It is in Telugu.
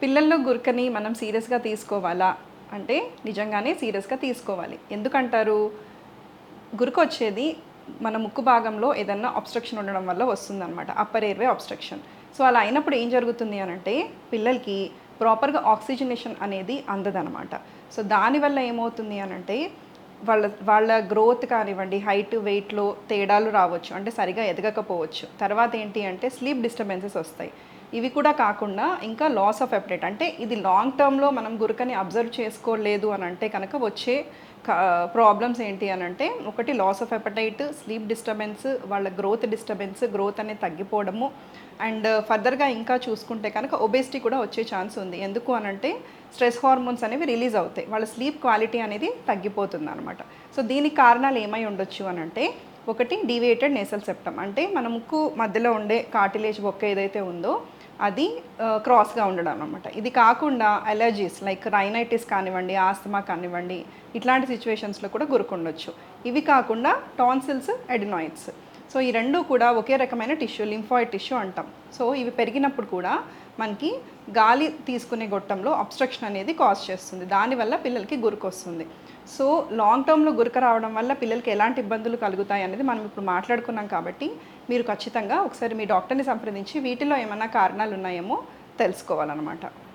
పిల్లల్లో గురకని మనం సీరియస్‌గా తీసుకోవాలా? అంటే నిజంగానే సీరియస్‌గా తీసుకోవాలి. ఎందుకంటారు? గురకొచ్చేది మన ముక్కు భాగంలో ఏదన్నా అబ్‌స్ట్రక్షన్ ఉండడం వల్ల వస్తుందనమాట. Upper airway abstraction. సో, అలా అయినప్పుడు ఏం జరుగుతుంది అనంటే, పిల్లలకి ప్రాపర్‌గా ఆక్సిజనేషన్ అనేది అందదనమాట. సో, దానివల్ల ఏమవుతుంది అనంటే, వాళ్ళ వాళ్ళ గ్రోత్ కానివ్వండి, హైట్, వెయిట్‌లో తేడాలు రావచ్చు. అంటే సరిగ్గా ఎదగకపోవచ్చు. తర్వాత ఏంటి అంటే స్లీప్ డిస్టర్బెన్సెస్ ఒస్తాయి. ఇవి కూడా కాకుండా ఇంకా లాస్ ఆఫ్ అపెటైట్ అంటే ఇది లాంగ్ టర్మ్‌లో మనం గురకని అబ్జర్వ్ చేసుకోలేదు అనంటే కనుక వచ్చే క ప్రాబ్లమ్స్ ఏంటి అనంటే ఒకటి loss of appetite, sleep disturbance, వాళ్ళ గ్రోత్ అనేది తగ్గిపోవడము అండ్ ఫర్దర్‌గా ఇంకా చూసుకుంటే కనుక ఒబేసిటీ కూడా వచ్చే ఛాన్స్ ఉంది. ఎందుకు అనంటే స్ట్రెస్ హార్మోన్స్ అనేవి రిలీజ్ అవుతాయి. వాళ్ళ స్లీప్ క్వాలిటీ అనేది తగ్గిపోతుందనమాట. సో, దీనికి కారణాలు ఏమై ఉండొచ్చు అనంటే ఒకటి డీవియేటెడ్ నేసల్ సెప్టమ్ అంటే మన ముక్కు మధ్యలో ఉండే కార్టిలేజ్ బొక్క ఏదైతే ఉందో అది క్రాస్‌గా ఉండడం అనమాట. ఇది కాకుండా అలర్జీస్ లైక్ రైనైటిస్ కానివ్వండి, ఆస్తమా కానివ్వండి, ఇట్లాంటి సిట్యుయేషన్స్‌లో కూడా గురకుండొచ్చు. ఇవి కాకుండా టాన్సిల్స్, అడినాయిడ్స్. సో, ఈ 2 కూడా ఒకే రకమైన టిష్యూ లింఫాయిడ్ టిష్యూ అంటాం. సో, ఇవి పెరిగినప్పుడు కూడా మనకి గాలి తీసుకునే గొట్టంలో అబ్‌స్ట్రక్షన్ అనేది కాజ్ చేస్తుంది. దానివల్ల పిల్లలకి గురకొస్తుంది. సో, లాంగ్ టర్మ్‌లో గురక రావడం వల్ల పిల్లలకి ఎలాంటి ఇబ్బందులు కలుగుతాయి అనేది మనం ఇప్పుడు మాట్లాడుకున్నాం కాబట్టి, మీరు ఖచ్చితంగా ఒకసారి మీ డాక్టర్‌ని సంప్రదించి వీటిలో ఏమన్నా కారణాలు ఉన్నాయేమో తెలుసుకోవాలనమాట.